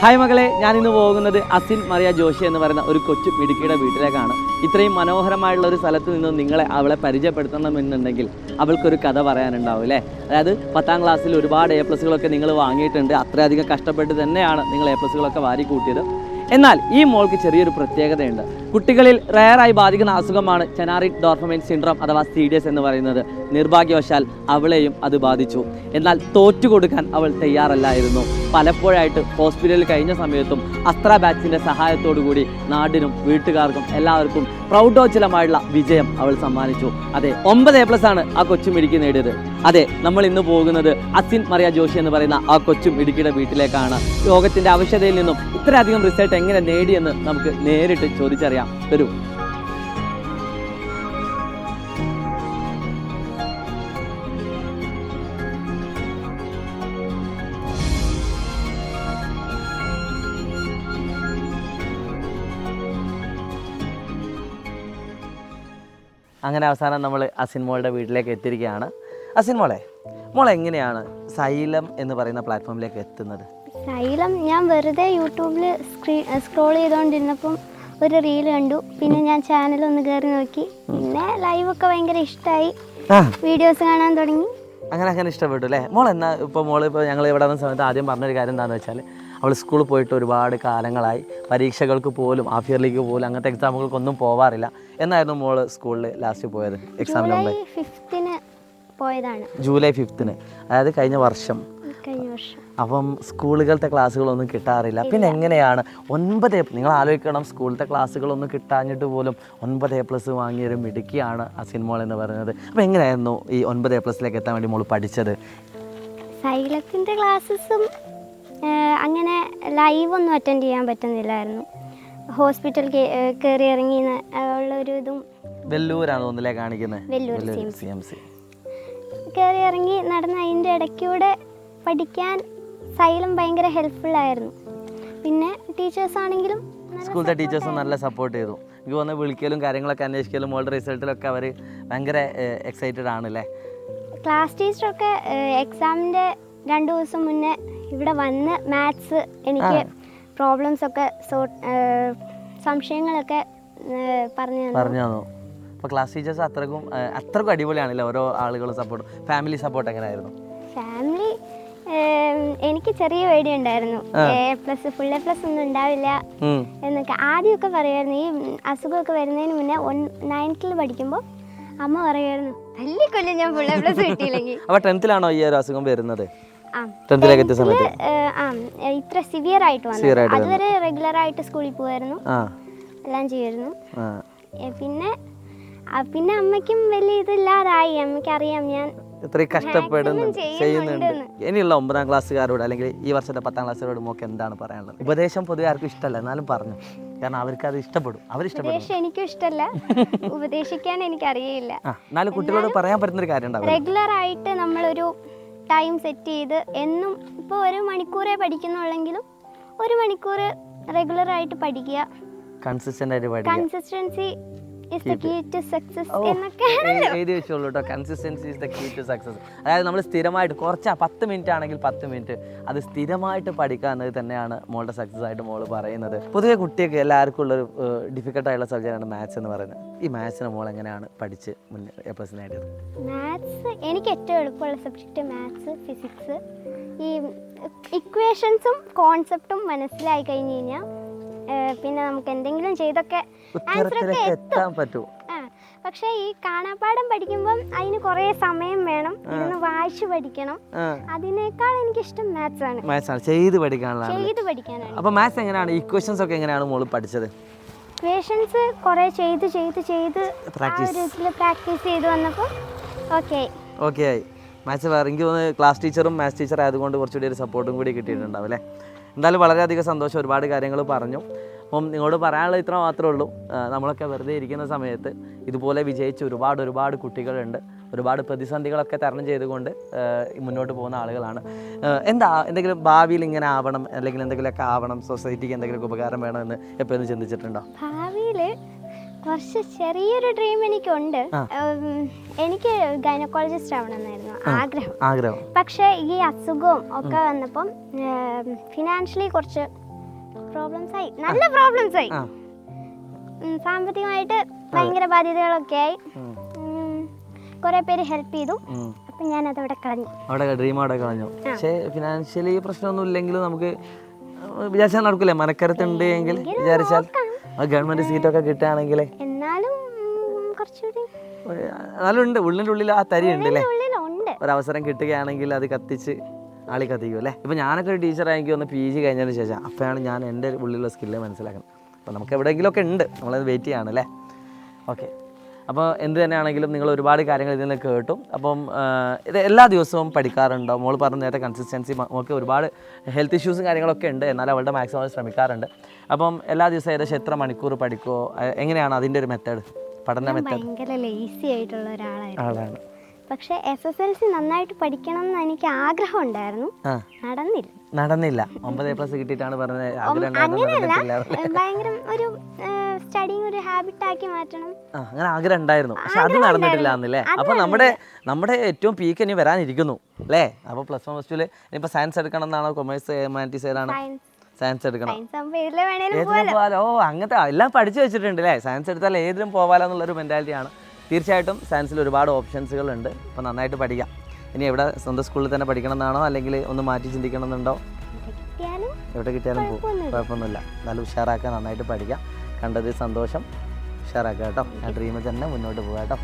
Hi മകളെ, ഞാനിന്ന് പോകുന്നത് അസിൻ മറിയ ജോഷി എന്ന് പറയുന്ന ഒരു കൊച്ചു മിടുക്കിയുടെ വീട്ടിലേക്കാണ്. ഇത്രയും മനോഹരമായുള്ള ഒരു സ്ഥലത്ത് നിന്ന് നിങ്ങളെ അവളെ പരിചയപ്പെടുത്തണമെന്നുണ്ടെങ്കിൽ അവൾക്കൊരു കഥ പറയാനുണ്ടാവും അല്ലേ. അതായത് 10ാം ക്ലാസ്സിൽ ഒരുപാട് A+കളൊക്കെ നിങ്ങൾ വാങ്ങിയിട്ടുണ്ട്. അത്രയധികം കഷ്ടപ്പെട്ട് തന്നെയാണ് നിങ്ങൾ A+കളൊക്കെ വാരി കൂട്ടിയത്. എന്നാൽ ഈ മോൾക്ക് ചെറിയൊരു പ്രത്യേകതയുണ്ട്. കുട്ടികളിൽ റയറായി ബാധിക്കുന്ന അസുഖമാണ് ചെനാറിഡ് ഡോർഫമൈൻ സിൻഡ്രോം അഥവാ CDS എന്ന് പറയുന്നത്. നിർഭാഗ്യവശാൽ അവളെയും അത് ബാധിച്ചു. എന്നാൽ തോറ്റുകൊടുക്കാൻ അവൾ തയ്യാറല്ലായിരുന്നു. പലപ്പോഴായിട്ട് ഹോസ്പിറ്റലിൽ കഴിഞ്ഞ സമയത്തും അസ്ത്ര ബാച്ചിൻ്റെ സഹായത്തോടു കൂടി നാടിനും വീട്ടുകാർക്കും എല്ലാവർക്കും പ്രൗഢോജ്വലമായുള്ള വിജയം അവൾ സമ്മാനിച്ചു. അതെ, 9 A+ ആണ് ആ കൊച്ചും ഇടുക്കി നേടിയത്. അതെ, നമ്മൾ ഇന്ന് പോകുന്നത് അസിൻ മറിയ ജോഷി എന്ന് പറയുന്ന ആ കൊച്ചും ഇടുക്കിയുടെ വീട്ടിലേക്കാണ്. ലോകത്തിൻ്റെ ആവശ്യതയിൽ നിന്നും ഇത്രയധികം റിസൾട്ട് എങ്ങനെ നേടിയെന്ന് നമുക്ക് നേരിട്ട് ചോദിച്ചറിയാം. വരൂ. അങ്ങനെ അവസാനം നമ്മൾ അസിൻ മോളുടെ വീട്ടിലേക്ക് എത്തിയിരിക്കുകയാണ്. അസിൻ മോളെ എങ്ങനെയാണ് സൈലം എന്ന് പറയുന്ന പ്ലാറ്റ്ഫോമിലേക്ക് എത്തുന്നത്? സൈലം ഞാൻ വെറുതെ യൂട്യൂബിൽ സ്ക്രോൾ ചെയ്തുകൊണ്ടിരുന്നപ്പം ഒരു റീൽ കണ്ടു. പിന്നെ ഞാൻ ചാനൽ ഒന്ന് കയറി നോക്കി. പിന്നെ ലൈവൊക്കെ ഭയങ്കര ഇഷ്ടമായി, വീഡിയോസ് കാണാൻ തുടങ്ങി. അങ്ങനെ ഇഷ്ടപ്പെട്ടു അല്ലേ? ഇപ്പോൾ ഞങ്ങൾ ഇവിടെ വന്ന സമയത്ത് ആദ്യം പറഞ്ഞൊരു കാര്യം എന്താണെന്ന് വെച്ചാൽ, അവൾ സ്കൂളിൽ പോയിട്ട് ഒരുപാട് കാലങ്ങളായി. പരീക്ഷകൾക്ക് പോലും ഹാഫ് ഇയർലിക്ക് പോലും അങ്ങനത്തെ എക്സാമുകൾക്കൊന്നും പോവാറില്ല. എന്നായിരുന്നു മോള് സ്കൂളിൽ ലാസ്റ്റ് പോയത്? എക്സാമിന് മുമ്പ് ജൂലൈ 5-ന്, അതായത് കഴിഞ്ഞ വർഷം. അപ്പം സ്കൂളുകളുടെ ക്ലാസ്സുകളൊന്നും കിട്ടാറില്ല. പിന്നെ എങ്ങനെയാണ് 9 നിങ്ങൾ ആലോചിക്കണം, സ്കൂളിലത്തെ ക്ലാസ്സുകളൊന്നും കിട്ടാഞ്ഞിട്ട് പോലും 9 A+ വാങ്ങിയൊരു മിടുക്കിയാണ് അസിൻ മോൾ എന്ന് പറയുന്നത്. അപ്പോൾ എങ്ങനെയായിരുന്നു ഈ 9 A+ലേക്ക് എത്താൻ വേണ്ടി മോൾ പഠിച്ചത്? സൈലത്തിൻ്റെ ക്ലാസ്സസും അങ്ങനെ ലൈവ് ഒന്നും അറ്റൻഡ് ചെയ്യാൻ പറ്റുന്നില്ലായിരുന്നു. ഹോസ്പിറ്റൽ കയറി ഇറങ്ങി ഉള്ളൊരു ഇതും. വെല്ലൂരാണ് തോന്നില്ലേ കാണിക്കുന്നത്? വെല്ലൂർ CMC കയറി ഇറങ്ങി നടന്ന അതിൻ്റെ ഇടയ്ക്കൂടെ പഠിക്കാൻ സൈലം ഭയങ്കര ഹെൽപ്ഫുള്ളായിരുന്നു. പിന്നെ ടീച്ചേഴ്സ് ആണെങ്കിലും സ്കൂളിലെ ടീച്ചേഴ്സും നല്ല സപ്പോർട്ട് ചെയ്തു. എനിക്ക് തോന്നുന്നു വിളിക്കലും കാര്യങ്ങളൊക്കെ അന്വേഷിക്കലും മോളുടെ റിസൾട്ടിലൊക്കെ അവർ ഭയങ്കര എക്സൈറ്റഡ് ആണല്ലേ. ക്ലാസ് ടീച്ചറൊക്കെ എക്സാമിൻ്റെ 2 ദിവസം മുന്നേ ഇവിടെ വന്ന് മാത്സ് എനിക്ക് പ്രോബ്ലംസ് ഒക്കെ സംശയങ്ങളൊക്കെ പറഞ്ഞു തന്നു. അപ്പോൾ ക്ലാസ് ടീച്ചേഴ്സ് അത്രക്കും അടിപൊളിയാണല്ലേ. ഓരോ ആളുകളും സപ്പോർട്ട്. ഫാമിലി സപ്പോർട്ട് എങ്ങനെയായിരുന്നു? ഫാമിലി എനിക്ക് ചെറിയ പേടി ഉണ്ടായിരുന്നു. ഫുൾ A+ ഒന്നും ഉണ്ടാവില്ല എന്നൊക്കെ ആദ്യമൊക്കെ പറയുമായിരുന്നു. ഈ അസുഖമൊക്കെ വരുന്നതിന് മുന്നേ 9th പഠിക്കുമ്പോൾ അമ്മ പറയുമായിരുന്നു, തല്ലിക്കൊല്ലും ഞാൻ ഫുൾ A+ കിട്ടിയില്ലെങ്കിൽ. അപ്പോൾ 10th ഈ ഒരു അസുഖം വരുന്നത്? ഇത്ര സിവിയർ ആയിട്ട് വന്നു. അതുവരെ റെഗുലർ ആയിട്ട് സ്കൂളിൽ പോകുമായിരുന്നു, എല്ലാം ചെയ്യുമായിരുന്നു. പിന്നെ അമ്മയ്ക്കും വലിയ ഇതില്ലാതായി. അമ്മയ്ക്ക് അറിയാം ഞാൻ ഇത്രയും കഷ്ടപ്പെടുന്നുണ്ട്, ചെയ്യുന്നുണ്ട്. ഇനിയുള്ള 9ാം ക്ലാസ്സുകാരോട് അല്ലെങ്കിൽ ഈ വർഷത്തെ 10ാം ക്ലാസ്സുകാരോട് മോക്ക് എന്താണ് പറയാനുള്ളത്? ഉപദേശം പൊതുവെ ആർക്കും ഇഷ്ടമല്ല, എന്നാലും പറഞ്ഞു, കാരണം അവർക്ക് അത് ഇഷ്ടപ്പെടും. എനിക്കും ഇഷ്ടമല്ല, ഉപദേശിക്കാൻ എനിക്കറിയില്ല. എന്നാലും കുട്ടികളോട് പറയാൻ പറ്റുന്നൊരു കാര്യം ഉണ്ടാവും. റെഗുലർ ആയിട്ട് നമ്മളൊരു ടൈം സെറ്റ് ചെയ്ത് എന്നും ഇപ്പോൾ 1 മണിക്കൂറേ പഠിക്കുന്നുള്ളെങ്കിലും 1 മണിക്കൂർ റെഗുലർ ആയിട്ട് പഠിക്കുക. Consistency is the key to success എന്നൊക്കെ എഴുതി വെച്ചോളൂ കേട്ടോ. Consistency is the key to success. അതായത് നമ്മൾ സ്ഥിരമായിട്ട് 10 മിനിറ്റ് ആണെങ്കിൽ 10 മിനിറ്റ് അത് സ്ഥിരമായിട്ട് പഠിക്കുക എന്നത് തന്നെയാണ് മോളുടെ സക്സസ് ആയിട്ട് മോള് പറയുന്നത്. പൊതുവെ കുട്ടിയൊക്കെ എല്ലാവർക്കും ഉള്ളൊരു ഡിഫിക്കൽട്ടായിട്ടുള്ള സബ്ജക്റ്റാണ് മാത്സ് എന്ന് പറയുന്നത്. ഈ മാത്സിന് മോൾ എങ്ങനെയാണ് പഠിച്ച് A+ നേടിയത്? മാത്സ് എനിക്ക് ഏറ്റവും എളുപ്പമുള്ള സബ്ജക്റ്റ് മാത്സ്, ഫിസിക്സ്. ഈ ഇക്വേഷൻസും കോൺസെപ്റ്റും മനസ്സിലായി കഴിഞ്ഞ് കഴിഞ്ഞാൽ പിന്നെ നമുക്ക് എന്തെങ്കിലും ചെയ്തൊക്കെ ആൻസറൊക്കെ എത്താൻ പറ്റും. പക്ഷേ ഈ കാണാപ്പാഠം പഠിക്കുമ്പം അതിന് കുറേ സമയം വേണം, ഇരുന്ന് വായിച്ചു പഠിക്കണം. അതിനേക്കാൾ എനിക്കിഷ്ടം മാത്സ് ആണ്. ചെയ്ത് പഠിക്കാനാണ്. അപ്പോൾ മാത്സ് എങ്ങനെയാണ്, ഇക്വേഷൻസ് ഒക്കെ എങ്ങനെയാണ് മോള് പഠിച്ചത്? ഇക്വേഷൻസ് കുറേ ചെയ്ത് പ്രാക്ടീസ് ചെയ്ത് വന്നപ്പോൾ ഓക്കെ ആയി. മാത്സ് എനിക്ക് തോന്നുന്നു ക്ലാസ് ടീച്ചറും മാത്സ് ടീച്ചർ ആയതുകൊണ്ട് കുറച്ചുകൂടി ഒരു സപ്പോർട്ടും കൂടി കിട്ടിയിട്ടുണ്ടാവും അല്ലേ. എന്തായാലും വളരെയധികം സന്തോഷം. ഒരുപാട് കാര്യങ്ങൾ പറഞ്ഞു. അപ്പം നിങ്ങളോട് പറയാനുള്ളത് ഇത്ര മാത്രമേ ഉള്ളൂ. നമ്മളൊക്കെ വെറുതെ ഇരിക്കുന്ന സമയത്ത് ഇതുപോലെ വിജയിച്ച ഒരുപാട് കുട്ടികളുണ്ട്. ഒരുപാട് പ്രതിസന്ധികളൊക്കെ തരണം ചെയ്തുകൊണ്ട് മുന്നോട്ട് പോകുന്ന ആളുകളാണ്. എന്തെങ്കിലും ഭാവിയിൽ ഇങ്ങനെ ആവണം അല്ലെങ്കിൽ എന്തെങ്കിലുമൊക്കെ ആവണം, സൊസൈറ്റിക്ക് എന്തെങ്കിലും ഉപകാരം വേണമെന്ന് എപ്പോഴും ചിന്തിച്ചിട്ടുണ്ടോ? ഭാവിയിൽ കുറച്ച് ചെറിയൊരു ഡ്രീം എനിക്കുണ്ട്. എനിക്ക് ഗൈനക്കോളജിസ്റ്റ് ആവണമെന്നായിരുന്നു ആഗ്രഹം. പക്ഷേ ഈ അസുഖവും ഒക്കെ വന്നപ്പം ഫിനാൻഷ്യലി കുറച്ച് പ്രോബ്ലംസ് ആയി, നല്ല പ്രോബ്ലംസ് ആയി. സാമ്പത്തികമായിട്ട് ഭയങ്കര ബാധ്യതകളൊക്കെ ആയി. കുറെ പേര് ഹെൽപ്പ് ചെയ്തു. അപ്പൊ ഞാൻ അതവിടെ കളഞ്ഞു, ഡ്രീം അവിടെ കളഞ്ഞു. പക്ഷേ ഫിനാൻഷ്യലി പ്രശ്നമൊന്നും ഇല്ലെങ്കിലും നമുക്ക് വിചാരിച്ചാൽ നടക്കില്ലേ? മനക്കരുത്തുണ്ട് എങ്കിൽ വിചാരിച്ചാൽ ഗവൺമെന്റ് സീറ്റൊക്കെ കിട്ടുകയാണെങ്കിൽ എന്നാലും കുറച്ചുകൂടി ഉണ്ട്, ഉള്ളിൻ്റെ ഉള്ളിൽ ആ തരി ഉണ്ട് അല്ലേ? ഒരവസരം കിട്ടുകയാണെങ്കിൽ അത് കത്തിച്ച് ആളി കത്തിക്കും അല്ലേ? ഇപ്പം ഞാനൊക്കെ ഒരു ടീച്ചറായെങ്കിൽ ഒന്ന് PG കഴിഞ്ഞതിന് ശേഷം അപ്പോഴാണ് ഞാൻ എൻ്റെ ഉള്ളിലുള്ള സ്കില്ല് മനസ്സിലാക്കുന്നത്. അപ്പോൾ നമുക്ക് എവിടെയെങ്കിലുമൊക്കെ ഉണ്ട്, നമ്മളത് വെയിറ്റ് ചെയ്യാണ് അല്ലേ? ഓക്കെ. അപ്പോൾ എന്ത് തന്നെയാണെങ്കിലും നിങ്ങൾ ഒരുപാട് കാര്യങ്ങൾ ഇതിൽ നിന്ന് കേട്ടു. അപ്പം ഇത് എല്ലാ ദിവസവും പഠിക്കാറുണ്ടോ? മോൾ പറഞ്ഞ നേരത്തെ കൺസിസ്റ്റൻസി, മോൾക്ക് ഒരുപാട് ഹെൽത്ത് ഇഷ്യൂസും കാര്യങ്ങളൊക്കെ ഉണ്ട്, എന്നാലും അവളുടെ മാക്സിമം ശ്രമിക്കാറുണ്ട്. അപ്പം എല്ലാ ദിവസവും ഏകദേശം എത്ര മണിക്കൂർ പഠിക്കുമോ? എങ്ങനെയാണ് അതിൻ്റെ ഒരു മെത്തേഡ്, പഠന മെത്തേഡ്? ഭയങ്കര ലേസി ആയിട്ടുള്ള ഒരാളാണ്. പക്ഷെ SSLC നന്നായിട്ട് പഠിക്കണം എന്ന് എനിക്ക് ആഗ്രഹം ഉണ്ടായിരുന്നു, നടന്നില്ല. 9A+ കിട്ടിയിട്ടാണ് പറഞ്ഞത്. അങ്ങനെയല്ല, ഭയങ്കര ഒരു സ്റ്റഡിങ് ഒരു ഹാബിറ്റ് ആക്കി മാറ്റണം, അങ്ങനെ ആഗ്രഹം ഉണ്ടായിരുന്നു. പക്ഷെ അത് നടന്നിട്ടില്ല എന്നല്ലേ? അപ്പൊ നമ്മുടെ ഏറ്റവും പീക്ക് ഇനി വരാനിരിക്കുന്നു അല്ലേ? അപ്പോൾ +1 +2 ഇനിയിപ്പോൾ സയൻസ് എടുക്കണം എന്നാണോ, കൊമേഴ്സ് ഹ്യൂമാനിറ്റീസ് ഏതാണോ? സയൻസ് എടുക്കണം. ഓ, അങ്ങനത്തെ എല്ലാം പഠിച്ചു വെച്ചിട്ടുണ്ട് അല്ലേ? സയൻസ് എടുത്താൽ ഏതിലും പോകാലോ എന്നുള്ളൊരു മെൻറ്റാലിറ്റിയാണ്. തീർച്ചയായിട്ടും സയൻസിൽ ഒരുപാട് ഓപ്ഷൻസുകളുണ്ട്. അപ്പോൾ നന്നായിട്ട് പഠിക്കാം. ഇനി എവിടെ, സ്വന്തം സ്കൂളിൽ തന്നെ പഠിക്കണം എന്നാണോ, അല്ലെങ്കിൽ ഒന്ന് മാറ്റി ചിന്തിക്കണം എന്നുണ്ടോ? എവിടെ കിട്ടിയാലും പോകും, കുഴപ്പമൊന്നുമില്ല. എന്നാലും ഉഷാറാക്കുക, നന്നായിട്ട് പഠിക്കാം. കണ്ടത് സന്തോഷം. ഉഷാറാക്കുക കേട്ടോ. ആ ഡ്രീമിൽ തന്നെ മുന്നോട്ട് പോകാം കേട്ടോ.